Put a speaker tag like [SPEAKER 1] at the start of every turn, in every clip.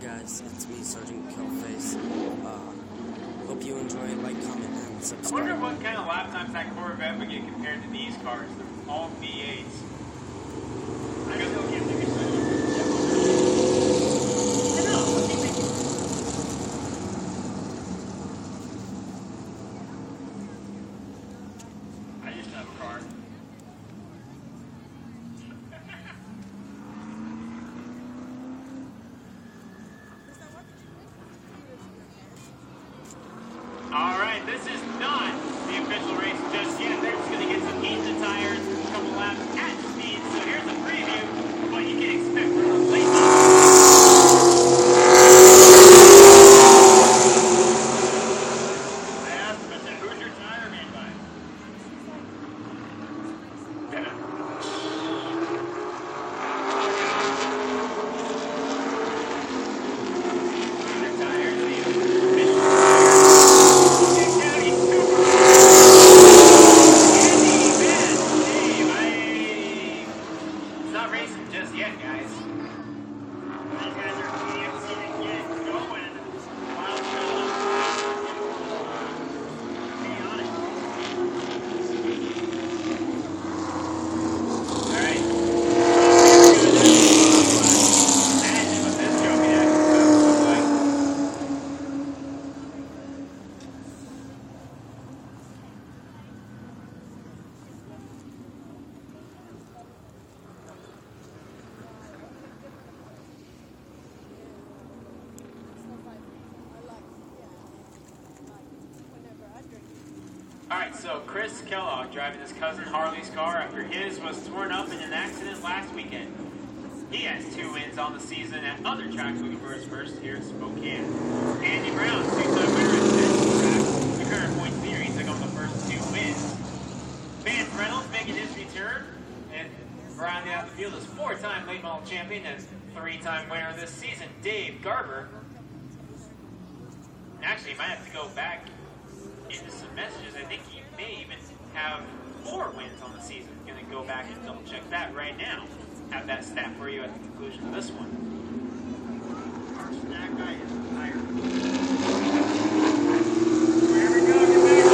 [SPEAKER 1] guys, it's me, Sergeant Killface. Hope you enjoy it, like, comment, and subscribe.
[SPEAKER 2] I wonder what kind of lap times that Corvette would get compared to these cars. They're all V8s. I guess they'll give me I just have a car. All right, this is not the official race just yet. They're just going to get some heat in the tires, a couple laps at speed. So here's a preview of what you can expect from the late I asked him, I said, who's your tire made by? All right, so Chris Kellogg driving his cousin Harley's car after his was torn up in an accident last weekend. He has 2 wins on the season at other tracks, looking for his first here at Spokane. Andy Brown, 2-time winner at this track. The current point series took on the first 2 wins. Vance Reynolds making his return, and rounding out the field is 4-time late model champion and 3-time winner this season, Dave Garber. Actually, you might have to go back into some messages. I think he may even have 4 wins on the season. Going to go back and double check that right now. Have that stat for you at the conclusion of this one. Our snack guy is tired. Here we go. Get back.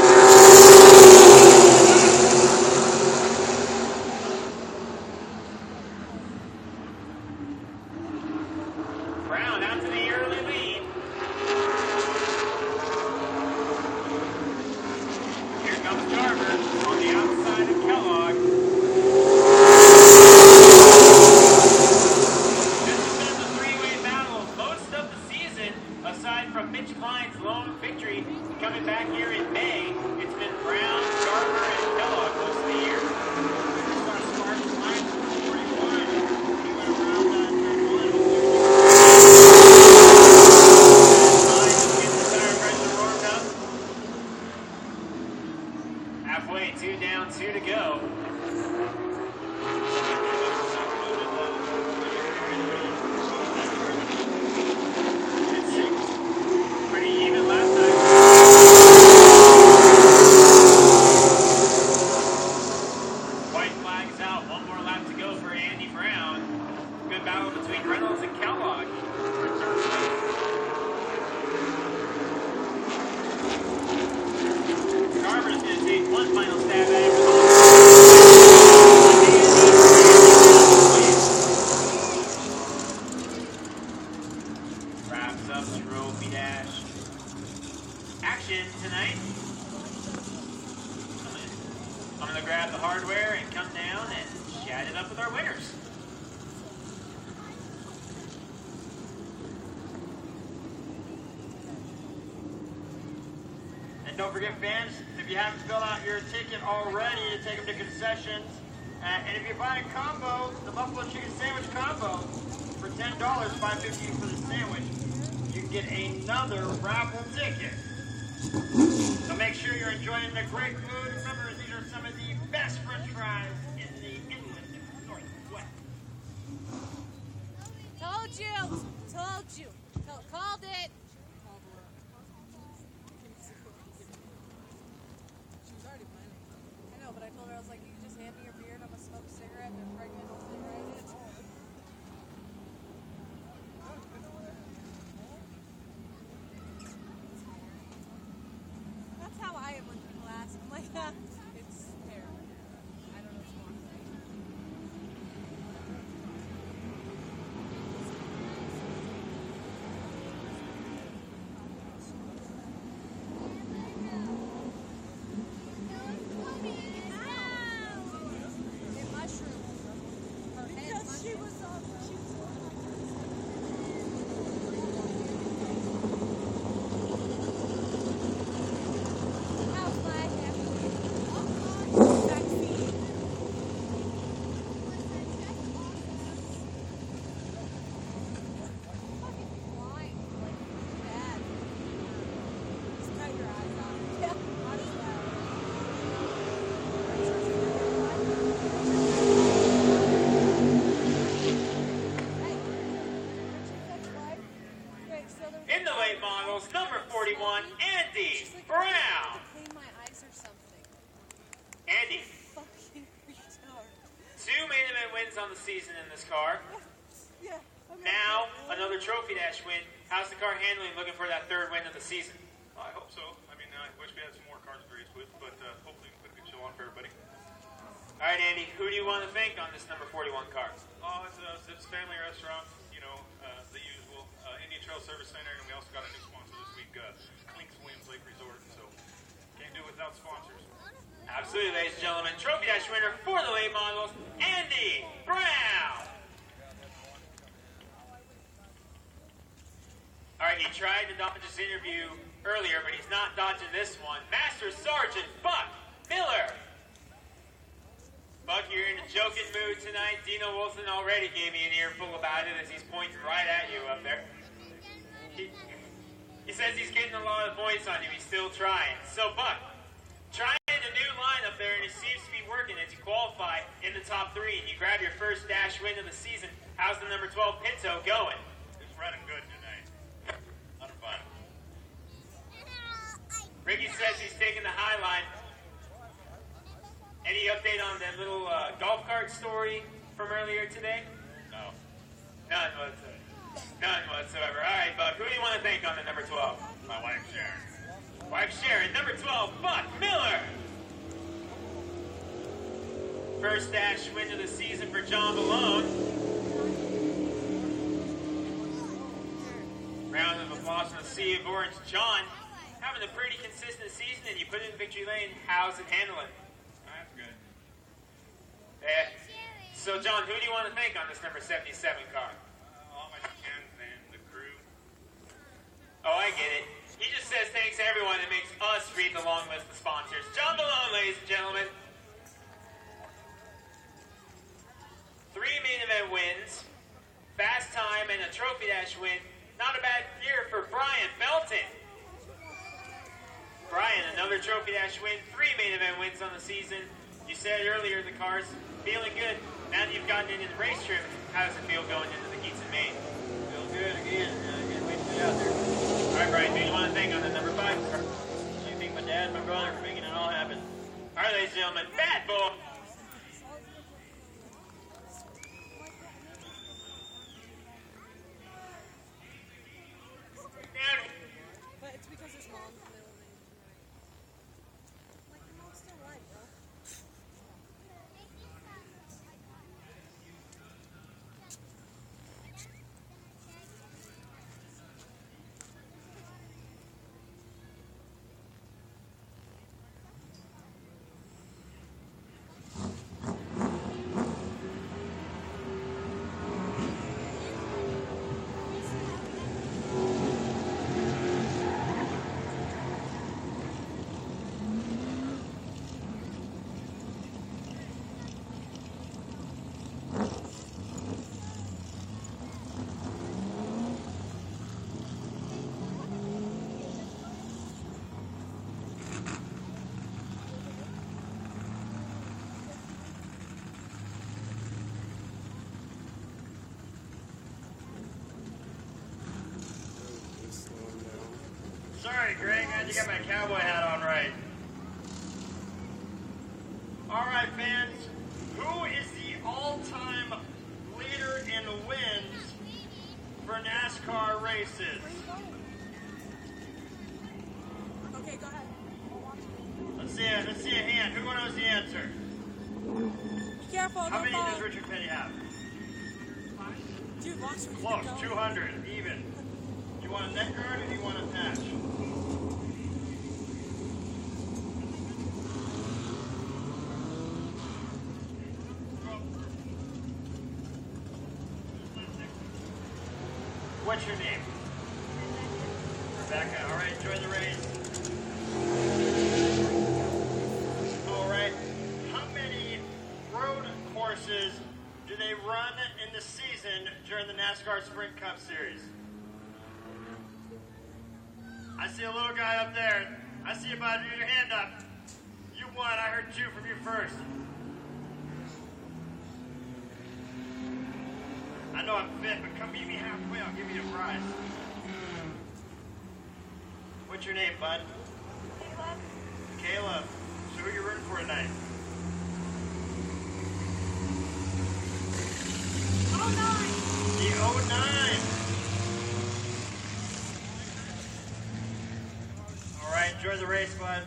[SPEAKER 2] Brown out to the early lead. Here comes Garber on the outside of Kellogg. This has been the 3-way battle most of the season, aside from Mitch Klein's lone victory coming back here in May. It's been Brown, Garber, and Kellogg most of the year. Halfway, 2 down, 2 to go. Pretty even last time. White flag is out. 1 more lap to go for Andy Brown. Good battle between Reynolds and Kellogg. Garber's going to take one final stab at it. Wraps up the Trophy Dash action tonight. I'm going to grab the hardware and come down and chat it up with our winners. And don't forget, fans, if you haven't filled out your ticket already, to take them to concessions. And if you're buying a combo, the Buffalo Chicken Sandwich combo, for $10, $5.50 for the sandwich, you get another raffle ticket. So make sure you're enjoying the great food. Remember, these are some of the best French fries in the inland Northwest.
[SPEAKER 3] Told you. Called it. I know, but I told her, I was like, you just hand me your beer and I'm going to smoke a cigarette and I'm pregnant. Hopefully, right?
[SPEAKER 2] models, number 41, Andy
[SPEAKER 3] She's like,
[SPEAKER 2] Brown.
[SPEAKER 3] to clean my eyes or something.
[SPEAKER 2] Andy,
[SPEAKER 3] Fucking retard.
[SPEAKER 2] 2 main event wins on the season in this car.
[SPEAKER 3] Yeah. I'm
[SPEAKER 2] Now,
[SPEAKER 3] not-
[SPEAKER 2] another Trophy Dash win. How's the car handling, looking for that 3rd win of the season?
[SPEAKER 4] I hope so. I mean, I wish we had some more cars to race with, but hopefully we can put a good show on for everybody.
[SPEAKER 2] All right, Andy, who do you want to thank on this number 41 car?
[SPEAKER 4] It's a family restaurant, you know, the usual. Indian Trail Service Center, and we also got a new sponsor this week, Clinks Williams Lake Resort, so can't do it without sponsors.
[SPEAKER 2] Absolutely, ladies and gentlemen. Trophy Dash winner for the late models, Andy Brown. All right, he tried to dodge this interview earlier, but he's not dodging this one. Master Sergeant Buck Miller. Buck, you're in a joking mood tonight. Dino Wilson already gave me an earful about it as he's pointing right at you up there. He says he's getting a lot of points on you. He's still trying. So, Buck, trying a new line up there, and it seems to be working as you qualify in the top 3, and you grab your first Dash win of the season. How's the number 12 Pinto going?
[SPEAKER 4] It's running good tonight. Under fun.
[SPEAKER 2] Ricky says he's taking the high line. Any update on that little golf cart story from earlier today?
[SPEAKER 4] No.
[SPEAKER 2] None whatsoever. None whatsoever. All right, Buck, who do you want to thank on the number 12?
[SPEAKER 4] My wife, Sharon.
[SPEAKER 2] Wife Sharon, number 12, Buck Miller. First Dash win of the season for John Malone. Round of applause from the Sea of Orange. John, having a pretty consistent season, and you put it in victory lane. How's it handling?
[SPEAKER 4] That's good.
[SPEAKER 2] Yeah. So, John, who do you want to thank on this number 77 car?
[SPEAKER 4] All my friends and the crew.
[SPEAKER 2] Oh, I get it. He just says thanks to everyone that makes us read the long list of sponsors. John Malone, ladies and gentlemen. 3 main event wins, fast time, and a Trophy Dash win. Not a bad year for Brian Belton. Brian, another Trophy Dash win, 3 main event wins on the season. You said earlier the car's feeling good. Now that you've gotten into the race trim, how does it feel going into the heats in Maine?
[SPEAKER 5] Feel good again. I can't wait to get out there.
[SPEAKER 2] All right, Brian, who do you want to thank on the number 5 car?
[SPEAKER 5] I thank my dad and my brother for making it all happen.
[SPEAKER 2] All right, ladies and gentlemen, Bad Bull.
[SPEAKER 3] But it's because his mom's the middle name. Right. Like, your mom's still right, bro.
[SPEAKER 1] He's slowing down.
[SPEAKER 5] Sorry, Greg. I had to get my cowboy hat on right. All right, fans. Who is the all-time leader in wins for NASCAR races?
[SPEAKER 3] Where you going? Okay, go ahead. I'll watch it.
[SPEAKER 5] Let's see a hand. Who knows the answer?
[SPEAKER 3] Be careful,
[SPEAKER 5] How
[SPEAKER 3] don't
[SPEAKER 5] many
[SPEAKER 3] fall.
[SPEAKER 5] does Richard Petty have?
[SPEAKER 3] Dude, watch where you
[SPEAKER 5] Close.
[SPEAKER 3] go.
[SPEAKER 5] 200. Even. You want a neck guard or do you want a patch? What's your name? Rebecca. All right, enjoy the race. All right. How many road courses do they run in the season during the NASCAR Sprint Cup Series? I see a little guy up there. I see you about to do your hand up. You won. I heard 2 from you first. I know I'm fit, but come meet me halfway. I'll give you a prize. What's your name, bud? Caleb. So who are you rooting for tonight? The 09. All right, enjoy the race, bud.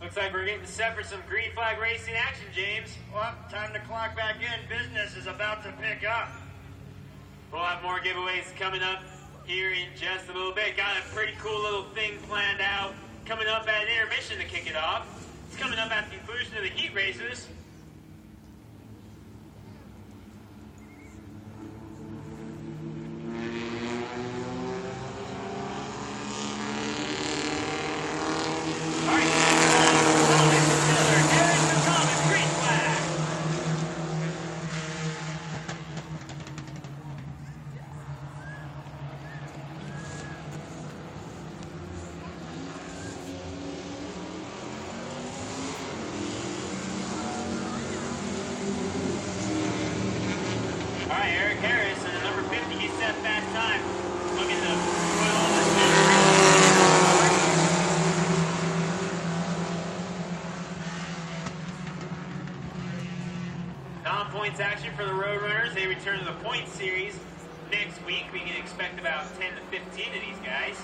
[SPEAKER 2] Looks like we're getting set for some green flag racing action, James.
[SPEAKER 5] Well, time to clock back in. Business is about to pick up.
[SPEAKER 2] We'll have more giveaways coming up here in just a little bit. Got a pretty cool little thing planned out coming up at intermission to kick it off. It's coming up at the conclusion of the heat races. All right. Thomas Miller, Harrison Thomas, green flag. All right, Eric Harris and the number 50, he set fast time. Looking to put all this non-points action for the Roadrunners. They return to the points series next week. We can expect about 10 to 15 of these guys.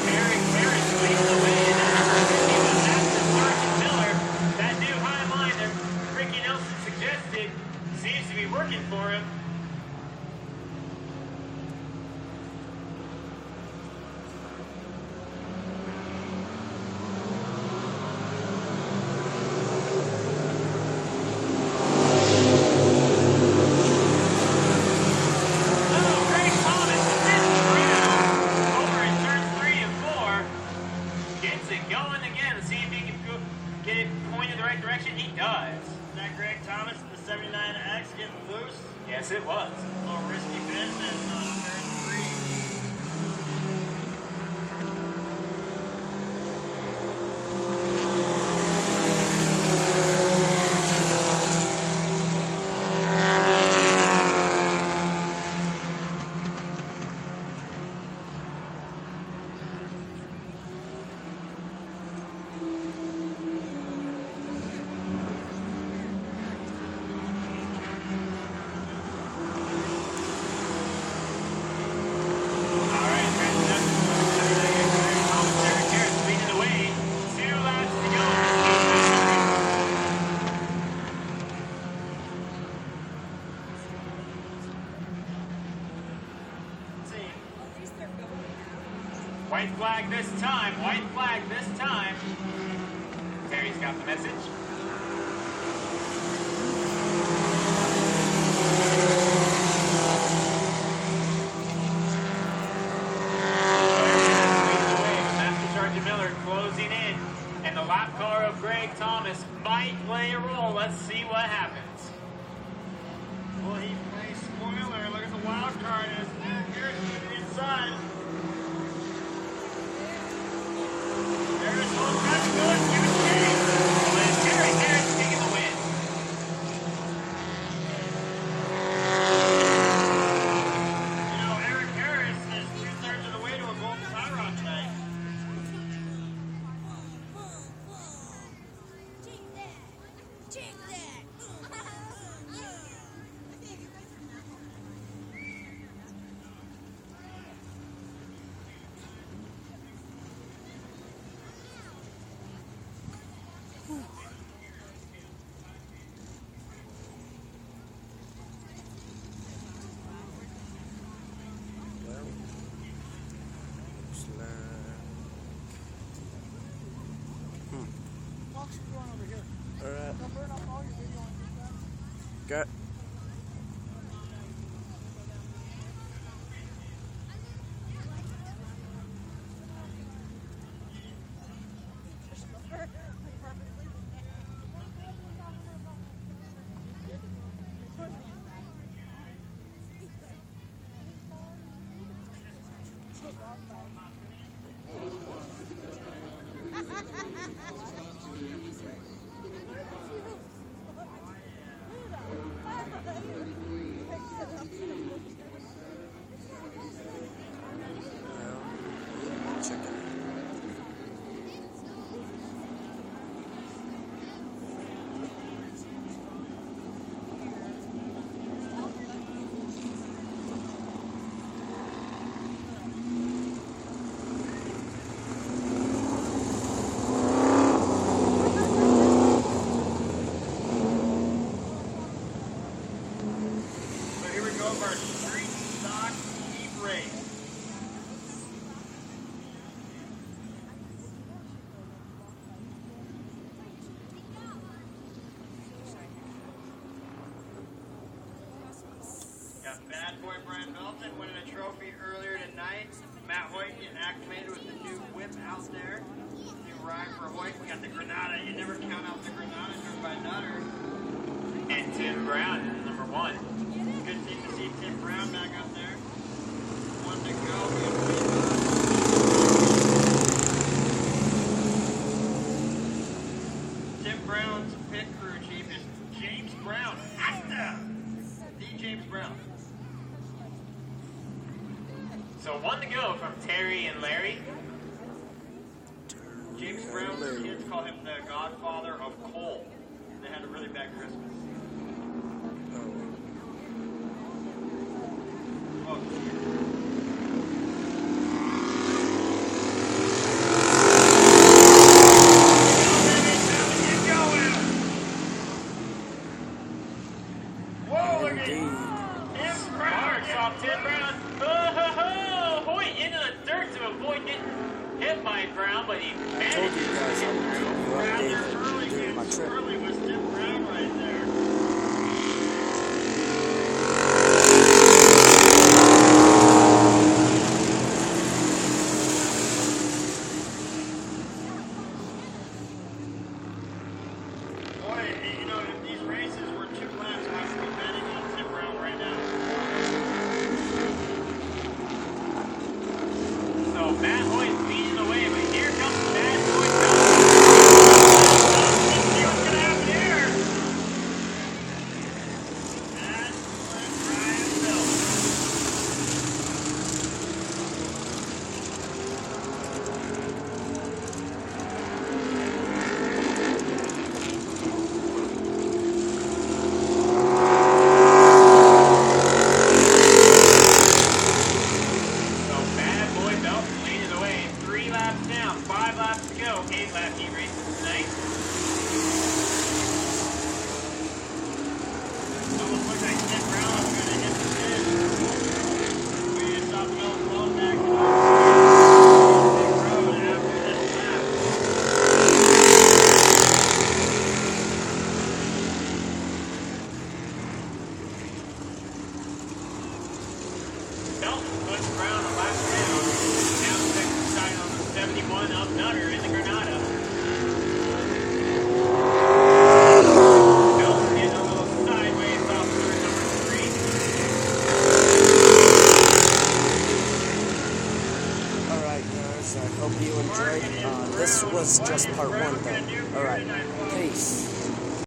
[SPEAKER 2] Eric Harris leading the way in number 50 was Master Sergeant Miller. That new high line that Ricky Nelson suggested seems to be working for him. Oh, Greg Thomas is in through over in turns 3 and 4. Gets it going again. Let's see if he can get it pointed the right direction. He does.
[SPEAKER 5] Is that Greg Thomas in the 79X getting loose?
[SPEAKER 2] Yes, it was.
[SPEAKER 5] A little risky business on turn 3.
[SPEAKER 2] All right, Thomas, Eric Harris leading the way. 2 laps to go.
[SPEAKER 3] At least they're going now.
[SPEAKER 2] White flag this time. White flag this time. Terry's got the message. Leading the way with Master Sergeant Miller closing in. And the lap car of Greg Thomas might play a role. Let's see what happens.
[SPEAKER 5] Well, he plays spoiler. Look at the wild card as Harris moving inside. Harris holds that's good. Give it chase.
[SPEAKER 2] Well, it's Eric Harris taking the win.
[SPEAKER 5] You know, Eric Harris is 2/3 of the way to a golden tie rod tonight.
[SPEAKER 3] Take that.
[SPEAKER 1] Well, looks like...
[SPEAKER 6] Fox is going over here.
[SPEAKER 1] Alright,
[SPEAKER 6] Don't burn off all your video on TikTok.
[SPEAKER 1] got...
[SPEAKER 5] Street Stock Heat Race. Got Bad Boy Brian Belton winning a trophy earlier tonight. Matt Hoyt getting acclimated with the new whip out there. New ride for Hoyt. We got the Granada. You never count out the Granada driven by Nutter.
[SPEAKER 2] And Tim Brown in number 1.
[SPEAKER 5] Good thing to see Tim Brown back up there. One to go. Tim Brown's pit crew chief is James Brown. Acta! The James Brown.
[SPEAKER 2] So 1 to go from Terry and Larry.
[SPEAKER 5] James Brown's kids call him the godfather of coal. They had a really bad Christmas. Oh, whoa, look at Tim Brown.
[SPEAKER 2] Marks off Tim Brown. Oh, Hoyt into the dirt to avoid getting hit by Brown, but he
[SPEAKER 1] I told
[SPEAKER 2] managed
[SPEAKER 1] you guys I would keep you
[SPEAKER 5] Brown there
[SPEAKER 1] updated
[SPEAKER 5] early,
[SPEAKER 1] during my
[SPEAKER 5] getting
[SPEAKER 1] trip.
[SPEAKER 5] early was Tim Brown right there. Boy, you know, if these races were 2 laps, I would be betting on Tim Brown right now.
[SPEAKER 2] So Matt Hoyt leading the way, but here comes Matt Hoyt.
[SPEAKER 5] Let's see what's going to happen here. That's Brian Belton.
[SPEAKER 2] So Bad Boy Belton leading the way. 3 laps down, 5 laps to go. 8-lap heat races tonight.
[SPEAKER 5] Almost looks like Tim Brown is going to hit the pin. We just saw Bill Sloan back on the road after this lap.
[SPEAKER 2] Belton puts Brown a lap down. Now second side on the 71 of Nutter in the Granada. Belton getting a little sideways off turn number 3.
[SPEAKER 1] Alright guys, I hope you enjoyed. This was just part 1 though. Alright, peace.